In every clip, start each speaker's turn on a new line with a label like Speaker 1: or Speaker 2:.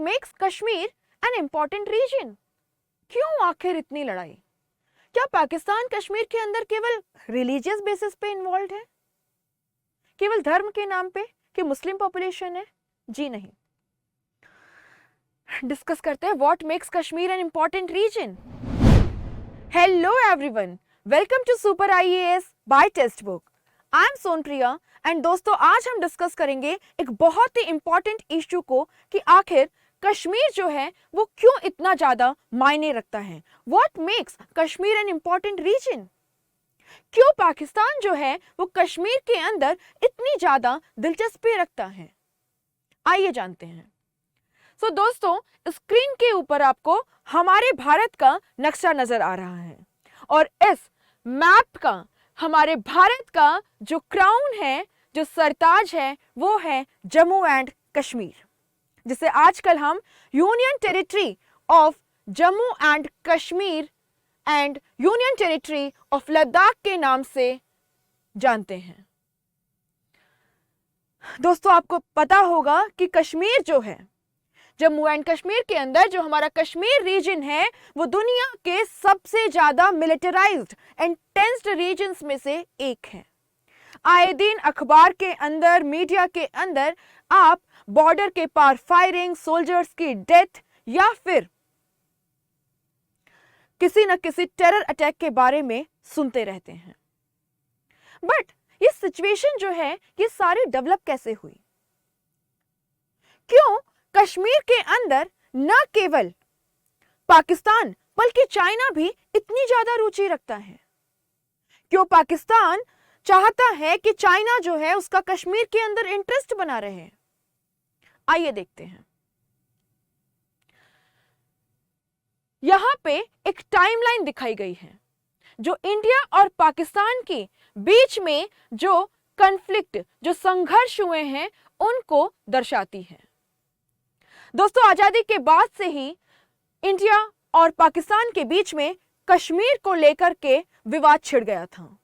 Speaker 1: Makes Kashmir an important region? क्यों आखिर इतनी लड़ाई? क्या पाकिस्तान कश्मीर के अंदर केवल रिलीजियस बेसिस पे इन्वॉल्व है, केवल धर्म के नाम पे कि मुस्लिम पॉपुलेशन है? जी नहीं। डिस्कस करते हैं what makes Kashmir an important region. Hello everyone, welcome to super IAS by textbook. I am Sonpriya and दोस्तों, आज हम डिस्कस करेंगे एक बहुत ही इंपॉर्टेंट इश्यू को कि आखिर कश्मीर जो है वो क्यों इतना ज्यादा मायने रखता है। What makes Kashmir an important region? क्यों पाकिस्तान जो है वो कश्मीर के अंदर इतनी ज्यादा दिलचस्पी रखता है? आइए जानते हैं। सो दोस्तों, स्क्रीन के ऊपर आपको हमारे भारत का नक्शा नजर आ रहा है और इस मैप का हमारे भारत का जो क्राउन है, जो सरताज है, वो है जम्मू एंड कश्मीर, जिसे आजकल हम union territory of Jammu and Kashmir and union territory of Ladakh के नाम से जानते हैं। दोस्तों, आपको पता होगा कि कश्मीर जो है, जम्मू एंड कश्मीर के अंदर जो हमारा कश्मीर रीजन है, वो दुनिया के सबसे ज्यादा मिलिटराइज्ड एंड टेंस्ड रीजन्स में से एक है। आए दिन अखबार के अंदर, मीडिया के अंदर आप बॉर्डर के पार फायरिंग, सोल्जर्स की डेथ या फिर किसी न किसी टेरर अटैक के बारे में सुनते रहते हैं। बट ये सिचुएशन जो है, ये सारी डेवलप कैसे हुई? क्यों कश्मीर के अंदर न केवल पाकिस्तान बल्कि चाइना भी इतनी ज्यादा रुचि रखता है? क्यों पाकिस्तान चाहता है कि चाइना जो है उसका कश्मीर के अंदर इंटरेस्ट बना रहे? आइए देखते हैं। यहां पे एक टाइमलाइन दिखाई गई है जो इंडिया और पाकिस्तान के बीच में जो कॉन्फ्लिक्ट, जो संघर्ष हुए हैं, उनको दर्शाती है। दोस्तों, आजादी के बाद से ही इंडिया और पाकिस्तान के बीच में कश्मीर को लेकर के विवाद छिड़ गया था।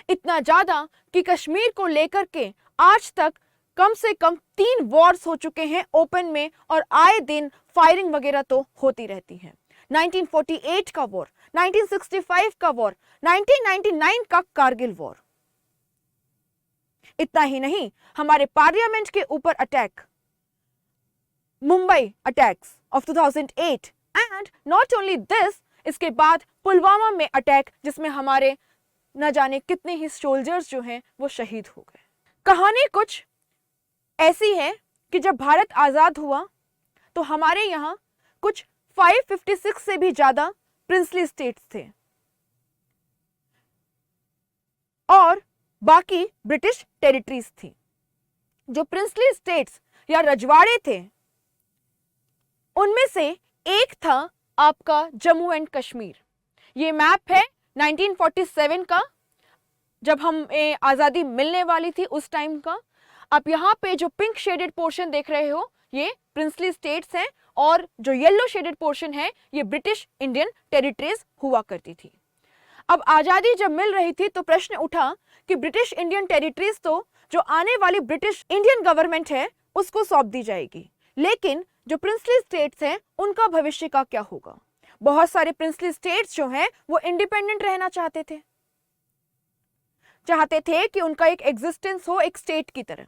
Speaker 1: इतना ज्यादा कि कश्मीर को लेकर के आज तक कम से कम 3 वॉर्स हो चुके हैं ओपन में, और आए दिन फायरिंग वगैरह तो होती रहती है। 1948 का वॉर, 1965 का वॉर, 1999 का कारगिल वॉर। इतना ही नहीं, हमारे पार्लियामेंट के ऊपर attack, Mumbai attacks of 2008 and not only this, इसके बाद पुलवामा में अटैक, जिसमें हमारे न जाने कितने ही सोल्जर्स जो हैं वो शहीद हो गए। कहानी कुछ ऐसी है कि जब भारत आजाद हुआ तो हमारे यहाँ कुछ 556 से भी ज्यादा प्रिंसली स्टेट्स थे और बाकी ब्रिटिश टेरिटरीज थी। जो प्रिंसली स्टेट्स या रजवाड़े थे, उनमें से एक था आपका जम्मू एंड कश्मीर। ये मैप है 1947 का, जब हमें आजादी मिलने वाली थी उस टाइम का। आप यहाँ पे जो पिंक शेडेड पोर्शन देख रहे हो, ये प्रिंसली स्टेट्स हैं, और जो येलो शेडेड पोर्शन है, ये ब्रिटिश इंडियन टेरिटरीज हुआ करती थी। अब आजादी जब मिल रही थी तो प्रश्न उठा कि ब्रिटिश इंडियन टेरिटरीज तो जो आने वाली ब्रिटिश इंडियन गवर्नमेंट है उसको सौंप दी जाएगी, लेकिन जो प्रिंसली स्टेट्स हैं उनका भविष्य का क्या होगा? बहुत सारे प्रिंसली स्टेट्स जो हैं वो इंडिपेंडेंट रहना चाहते थे कि उनका एक एग्जिस्टेंस हो एक स्टेट की तरह।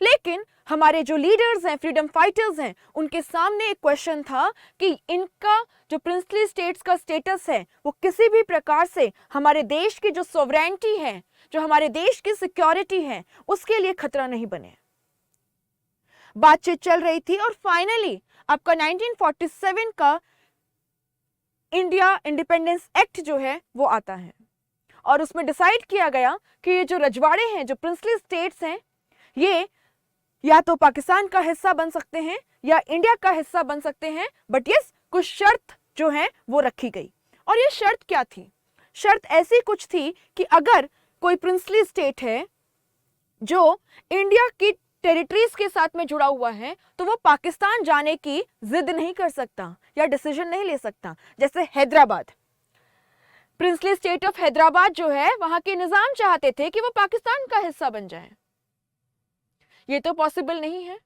Speaker 1: लेकिन हमारे जो लीडर्स हैं, फ्रीडम फाइटर्स हैं, उनके सामने एक क्वेश्चन था कि इनका जो प्रिंसली स्टेट्स का स्टेटस है वो किसी भी प्रकार से हमारे देश की जो सोवरेनिटी है, जो हमारे देश की सिक्योरिटी है, उसके लिए खतरा नहीं बने। बातचीत चल रही थी और फाइनली आपका 1947 का इंडिया इंडिपेंडेंस एक्ट जो है वो आता है और उसमें डिसाइड किया गया कि ये जो रजवाड़े हैं, जो प्रिंसली स्टेट्स हैं, ये या तो पाकिस्तान का हिस्सा बन सकते हैं या इंडिया का हिस्सा बन सकते हैं, बट यस, कुछ शर्त जो है वो रखी गई। और ये शर्त क्या थी? शर्त ऐसी कुछ थी कि अगर कोई प्रिंसली स्टेट है जो इंडिया की टेरिटरीज के साथ में जुड़ा हुआ है तो वो पाकिस्तान जाने की जिद नहीं कर सकता या डिसीजन नहीं ले सकता। जैसे Hyderabad, princely state of Hyderabad जो है, वहां के निजाम चाहते थे कि वो पाकिस्तान का हिस्सा बन जाए। ये तो पॉसिबल नहीं है।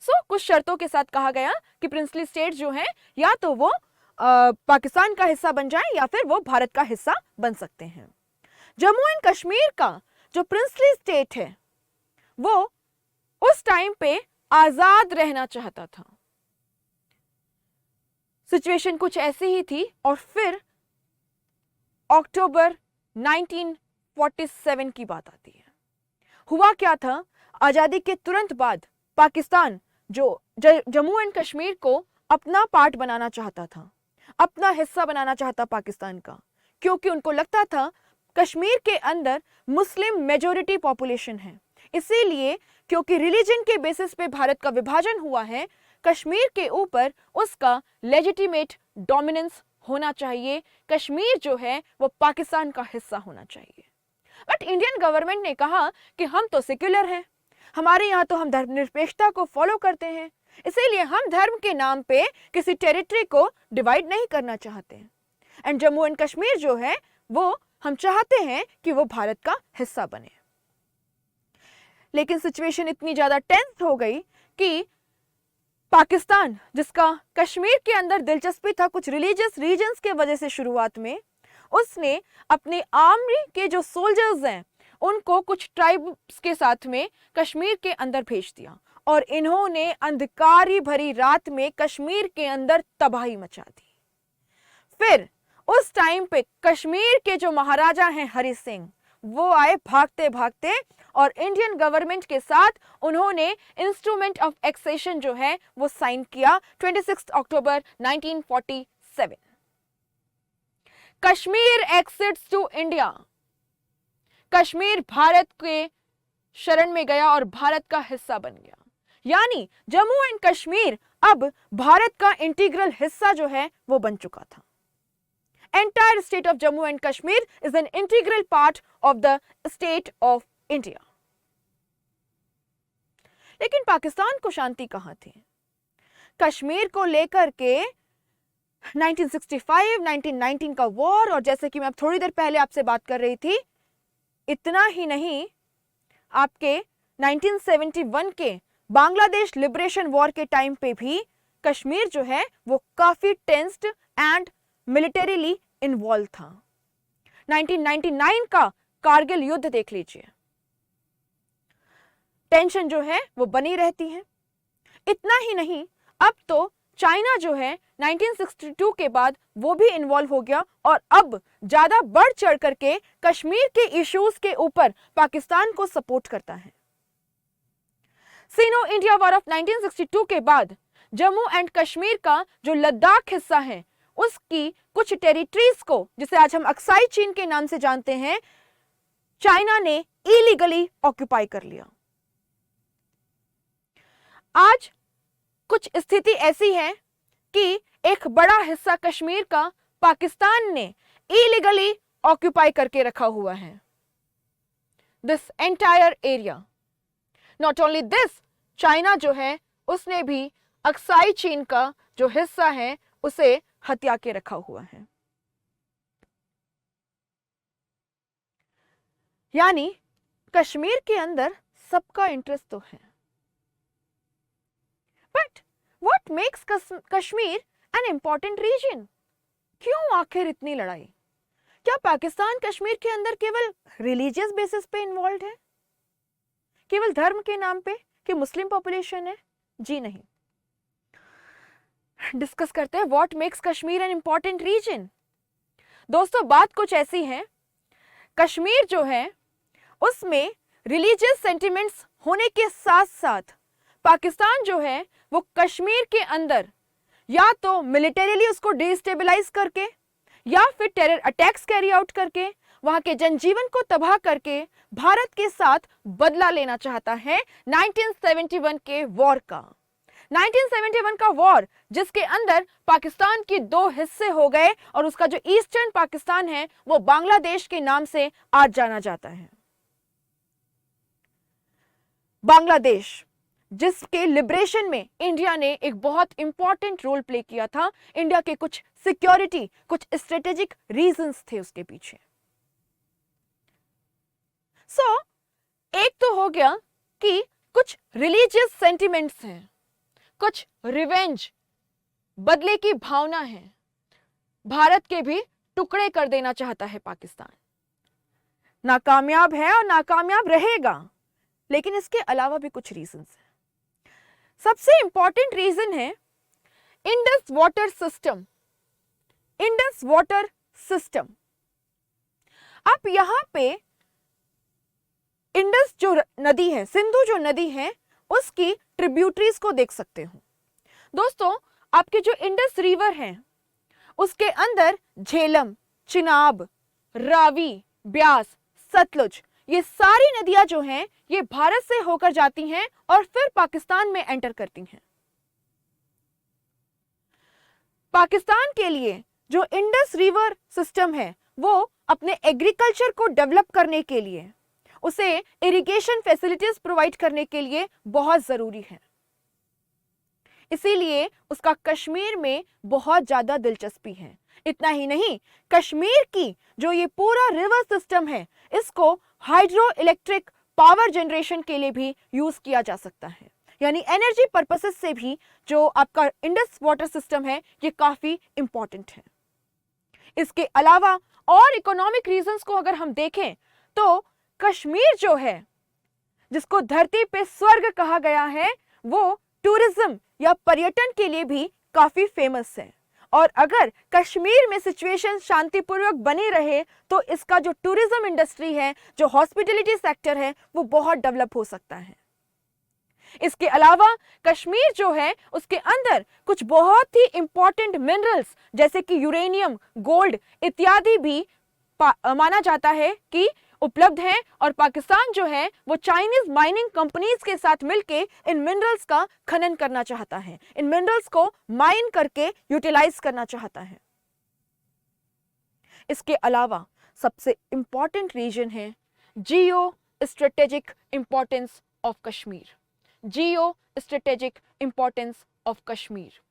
Speaker 1: कुछ शर्तों के साथ कहा गया कि प्रिंसली स्टेट जो है या तो वो पाकिस्तान का हिस्सा बन जाए या फिर वो भारत का हिस्सा बन सकते हैं। जम्मू एंड कश्मीर का जो प्रिंसली स्टेट है वो उस टाइम पे आजाद रहना चाहता था। सिचुएशन कुछ ऐसी ही थी और फिर अक्टूबर 1947 की बात आती है। हुआ क्या था, आजादी के तुरंत बाद पाकिस्तान जो जम्मू एंड कश्मीर को अपना पार्ट बनाना चाहता था, अपना हिस्सा बनाना चाहता पाकिस्तान का, क्योंकि उनको लगता था कश्मीर के अंदर मुस्लिम मेजॉरिटी पॉपुलेशन है। इसीलिए क्योंकि रिलीजन के बेसिस पे भारत का विभाजन हुआ है, कश्मीर के ऊपर उसका लेजिटिमेट डोमिनेंस होना चाहिए, कश्मीर जो है वो पाकिस्तान का हिस्सा होना चाहिए। बट इंडियन गवर्नमेंट ने कहा कि हम तो सेक्युलर हैं, हमारे यहाँ तो हम धर्मनिरपेक्षता को फॉलो करते हैं, इसीलिए हम धर्म के नाम पे किसी टेरिटरी को डिवाइड नहीं करना चाहते हैं। एंड जम्मू एंड कश्मीर जो है वो हम चाहते हैं कि वो भारत का हिस्सा बने। लेकिन सिचुएशन इतनी ज्यादा टेंस हो गई कि पाकिस्तान, जिसका कश्मीर के अंदर दिलचस्पी था कुछ रिलीजियस रीजन्स के वजह से शुरुआत में, उसने अपने आर्मी के जो सोल्जर्स हैं उनको कुछ ट्राइब्स के साथ में कश्मीर के अंदर भेज दिया और इन्होंने अंधकारी भरी रात में कश्मीर के अंदर तबाही मचा दी। फिर उस टाइम पे कश्मीर के जो महाराजा हैं हरि सिंह, वो आए भागते भागते और इंडियन गवर्नमेंट के साथ उन्होंने इंस्ट्रूमेंट ऑफ एक्सेशन जो है वो साइन किया 26 अक्टूबर 1947। कश्मीर एक्सिट्स टू इंडिया, कश्मीर भारत के शरण में गया और भारत का हिस्सा बन गया। यानी जम्मू एंड कश्मीर अब भारत का इंटीग्रल हिस्सा जो है वो बन चुका था। Entire state of Jammu and Kashmir is an integral part of the state of India. लेकिन पाकिस्तान को शांति कहां थी? कश्मीर को लेकर के 1965, 1919 का वॉर, और जैसे कि मैं अब थोड़ी देर पहले आपसे बात कर रही थी, इतना ही नहीं, आपके 1971 के बांग्लादेश लिबरेशन वॉर के टाइम पे भी कश्मीर जो है वो काफी टेंस्ड एंड मिलिटरीली इन्वॉल्व था। 1999 का कारगिल युद्ध देख लीजिए, टेंशन जो है वो बनी रहती है। इतना ही नहीं, अब तो चाइना जो है 1962 के बाद वो भी इन्वॉल्व हो गया और अब ज्यादा बढ़ चढ़ करके कश्मीर के इश्यूज के ऊपर पाकिस्तान को सपोर्ट करता है। सीनो इंडिया वॉर ऑफ 1962 के बाद जम्मू एंड कश्मीर का जो लद्दाख हिस्सा है उसकी कुछ टेरिटरीज को, जिसे आज हम अक्साई चीन के नाम से जानते हैं, चाइना ने इलीगली ऑक्यूपाई कर लिया। आज कुछ स्थिति ऐसी है कि एक बड़ा हिस्सा कश्मीर का पाकिस्तान ने इलीगली ऑक्यूपाई करके रखा हुआ है। This entire area, not only this, China जो है उसने भी अक्साई चीन का जो हिस्सा है उसे हत्या के रखा हुआ है। यानी कश्मीर के अंदर सबका इंटरेस्ट तो है, but what makes Kashmir an important region? क्यों आखिर इतनी लड़ाई? क्या पाकिस्तान कश्मीर के अंदर केवल रिलीजियस बेसिस पे इन्वॉल्व है, केवल धर्म के नाम पे कि मुस्लिम पॉपुलेशन है? जी नहीं। डिस्कस करते हैं what makes Kashmir an important region. दोस्तों, बात कुछ ऐसी है, कश्मीर जो है उसमें रिलीजियस सेंटिमेंट्स होने के साथ साथ पाकिस्तान जो है वो कश्मीर के अंदर या तो मिलिटरीली उसको डिस्टेबलाइज करके या फिर टेरर अटैक्स कैरी आउट करके वहां के जनजीवन को तबाह करके भारत के साथ बदला लेना चाहता है 1971 के वॉर का। 1971 का वॉर जिसके अंदर पाकिस्तान के दो हिस्से हो गए और उसका जो ईस्टर्न पाकिस्तान है वो बांग्लादेश के नाम से आज जाना जाता है। बांग्लादेश जिसके लिबरेशन में इंडिया ने एक बहुत इंपॉर्टेंट रोल प्ले किया था, इंडिया के कुछ सिक्योरिटी, कुछ स्ट्रेटेजिक रीजंस थे उसके पीछे। एक तो हो गया कि कुछ रिलीजियस सेंटिमेंट्स हैं, कुछ रिवेंज, बदले की भावना है। भारत के भी टुकड़े कर देना चाहता है पाकिस्तान। नाकामयाब है और नाकामयाब रहेगा, लेकिन इसके अलावा भी कुछ रीजंस हैं। सबसे इंपॉर्टेंट रीजन है Indus water system. Indus water system, आप यहां पे इंडस जो नदी है, सिंधु जो नदी है, उसकी ट्रिब्यूटरीज को देख सकते हो। दोस्तों, आपके जो इंडस रिवर है उसके अंदर झेलम, चिनाब, रावी, ब्यास, सतलुज, ये सारी नदियां जो हैं ये भारत से होकर जाती हैं और फिर पाकिस्तान में एंटर करती हैं। पाकिस्तान के लिए जो इंडस रिवर सिस्टम है वो अपने एग्रीकल्चर को डेवलप करने के लिए, उसे इरिगेशन फैसिलिटीज प्रोवाइड करने के लिए बहुत जरूरी है। इसीलिए उसका कश्मीर में बहुत ज्यादा दिलचस्पी है। इतना ही नहीं, कश्मीर की जो ये पूरा रिवर सिस्टम है इसको हाइड्रो इलेक्ट्रिक पावर जनरेशन के लिए भी यूज किया जा सकता है। यानी एनर्जी पर्पसेस से भी जो आपका इंडस वाटर सिस्टम है ये काफी इंपॉर्टेंट है। इसके अलावा और इकोनॉमिक रीजंस को अगर हम देखें तो कश्मीर जो है, जिसको धरती पे स्वर्ग कहा गया है, वो टूरिज्म या पर्यटन के लिए भी काफी फेमस है। और अगर कश्मीर में सिचुएशन शांतिपूर्वक बनी रहे तो इसका जो टूरिज्म इंडस्ट्री है, जो हॉस्पिटैलिटी सेक्टर है, वो बहुत डेवलप हो सकता है। इसके अलावा कश्मीर जो है उसके अंदर कुछ बहुत ही इंपॉर्टेंट मिनरल्स जैसे कि यूरेनियम, गोल्ड इत्यादि भी माना जाता है कि उपलब्ध हैं और पाकिस्तान जो है वो चाइनीज माइनिंग कंपनीज के साथ मिलके इन मिनरल्स का खनन करना चाहता है, इन मिनरल्स को माइन करके यूटिलाइज करना चाहता है। इसके अलावा सबसे इंपॉर्टेंट रीजन है geo strategic importance of Kashmir. Geo strategic importance of Kashmir.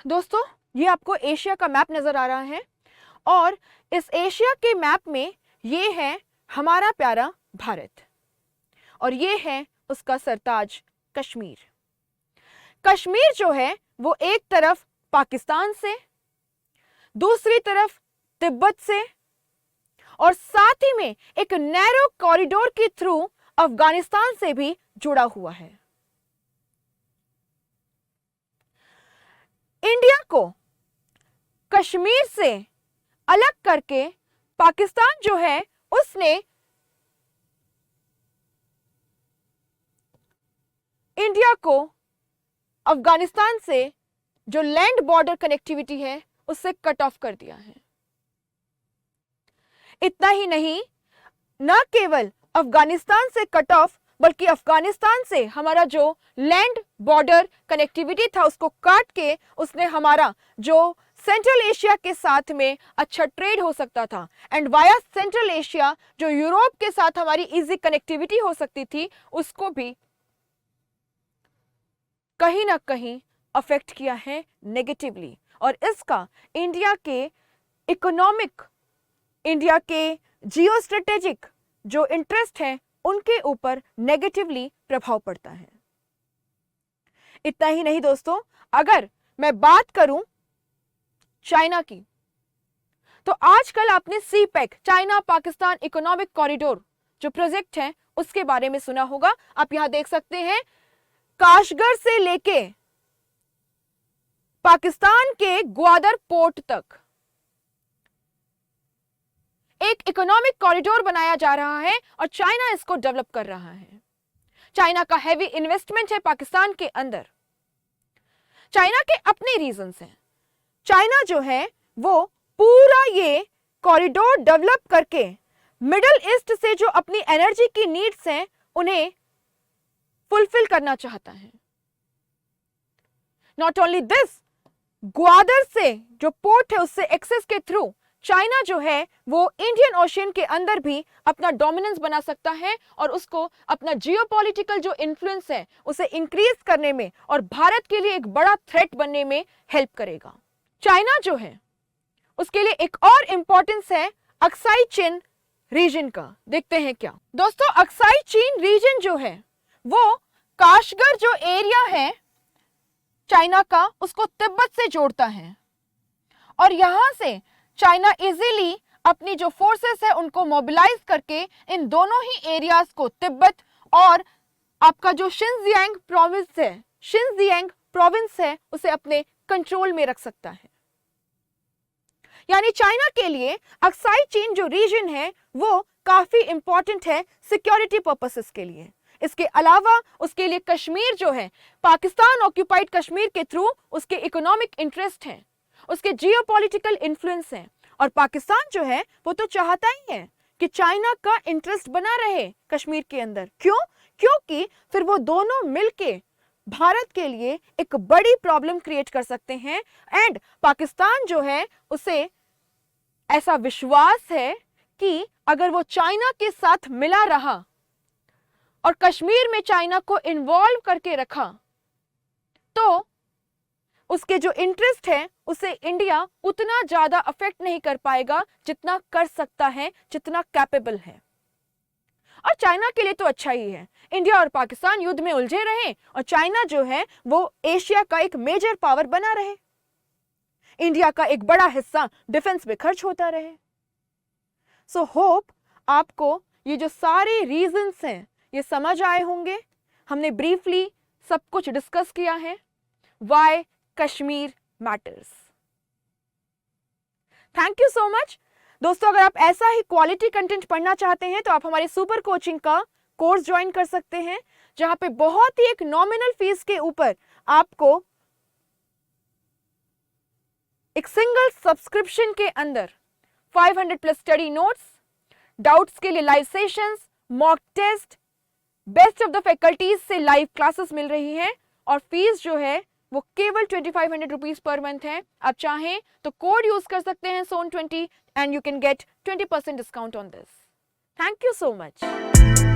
Speaker 1: दोस्तों, ये आपको एशिया का मैप नजर आ रहा है और इस एशिया के मैप में ये है हमारा प्यारा भारत और ये है उसका सरताज कश्मीर। कश्मीर जो है वो एक तरफ पाकिस्तान से, दूसरी तरफ तिब्बत से और साथ ही में एक नैरो कॉरिडोर के थ्रू अफगानिस्तान से भी जुड़ा हुआ है। इंडिया को कश्मीर से अलग करके पाकिस्तान जो है उसने इंडिया को अफगानिस्तान से जो लैंड बॉर्डर कनेक्टिविटी है उससे कट ऑफ कर दिया है। इतना ही नहीं, न केवल अफगानिस्तान से कट ऑफ बल्कि अफगानिस्तान से हमारा जो लैंड बॉर्डर कनेक्टिविटी था उसको काट के उसने हमारा जो सेंट्रल एशिया के साथ में अच्छा ट्रेड हो सकता था एंड वाया सेंट्रल एशिया जो यूरोप के साथ हमारी इजी कनेक्टिविटी हो सकती थी उसको भी कहीं ना कहीं अफेक्ट किया है नेगेटिवली। और इसका इंडिया के इकोनॉमिक, इंडिया के जियो स्ट्रेटेजिक जो इंटरेस्ट है उनके ऊपर नेगेटिवली प्रभाव पड़ता है। इतना ही नहीं दोस्तों, अगर मैं बात करूं चाइना की, तो आजकल आपने CPEC, China Pakistan economic corridor जो प्रोजेक्ट है उसके बारे में सुना होगा। आप यहां देख सकते हैं काशगर से लेके पाकिस्तान के ग्वादर पोर्ट तक एक इकोनॉमिक कॉरिडोर बनाया जा रहा है और चाइना इसको डेवलप कर रहा है। चाइना का हैवी इन्वेस्टमेंट है पाकिस्तान के अंदर। चाइना के अपने रीजंस हैं। चाइना जो है वो पूरा ये कॉरिडोर डेवलप करके मिडिल ईस्ट से जो अपनी एनर्जी की नीड्स हैं उन्हें फुलफिल करना चाहता है। नॉट ओनली दिस, ग्वादर से जो पोर्ट है उससे एक्सेस के थ्रू चाइना जो है वो इंडियन ओशियन के अंदर भी अपना डोमिनेंस बना सकता है और उसको अपना जियोपॉलिटिकल जो इन्फ्लुएंस है उसे इंक्रीज करने में और भारत के लिए एक बड़ा थ्रेट बनने में हेल्प करेगा। चाइना जो है उसके लिए एक और इंपॉर्टेंस है अक्साई चिन रीजन का देखते हैं क्या दोस्तों। अक्साई चीन रीजन जो है वो काशगर जो एरिया है चाइना का उसको तिब्बत से जोड़ता है और यहां से चाइना इजीली अपनी जो फोर्सेस है उनको मोबिलाइज करके इन दोनों ही एरियाज को तिब्बत और आपका जो शिनजियांग प्रोविंस है उसे अपने कंट्रोल में रख सकता है। यानी चाइना के लिए अक्साई चीन जो रीजन है वो काफी इंपॉर्टेंट है सिक्योरिटी पर्पसेस के लिए। इसके अलावा उसके लिए कश्मीर जो है पाकिस्तान ऑक्यूपाइड कश्मीर के थ्रू उसके इकोनॉमिक इंटरेस्ट हैं, उसके जियोपॉलिटिकल इन्फ्लुएंस हैं और पाकिस्तान जो है वो तो चाहता ही है कि चाइना का इंटरेस्ट बना रहे कश्मीर के अंदर। क्यों? क्योंकि फिर वो दोनों मिलके भारत के लिए एक बड़ी प्रॉब्लम क्रिएट कर सकते हैं एंड पाकिस्तान जो है उसे ऐसा विश्वास है कि अगर वो चाइना के साथ मिला रहा और कश्मीर में चाइना को इन्वॉल्व करके रखा तो उसके जो इंटरेस्ट है उसे इंडिया उतना ज्यादा अफेक्ट नहीं कर पाएगा जितना कर सकता है, जितना कैपेबल है। और चाइना के लिए तो अच्छा ही है, इंडिया और पाकिस्तान युद्ध में उलझे रहे और चाइना जो है वो एशिया का एक मेजर पावर बना रहे, इंडिया का एक बड़ा हिस्सा डिफेंस में खर्च होता रहे। सो होप आपको ये जो सारे रीजंस हैं ये समझ आए होंगे। हमने ब्रीफली सब कुछ डिस्कस किया है why Kashmir matters. Thank you so much दोस्तों। अगर आप ऐसा ही क्वालिटी कंटेंट पढ़ना चाहते हैं तो आप हमारे सुपर कोचिंग का कोर्स ज्वाइन कर सकते हैं जहां पे बहुत ही एक नॉमिनल फीस के ऊपर आपको एक सिंगल सब्सक्रिप्शन के अंदर 500 प्लस स्टडी नोट्स, डाउट्स के लिए live sessions, mock test, best of the faculties से लाइव क्लासेस मिल रही हैं और फीस जो है वो केवल 2500 रुपीज पर मंथ है। आप चाहें तो कोड यूज कर सकते हैं SON20 and you can get 20% discount on this. Thank you so much.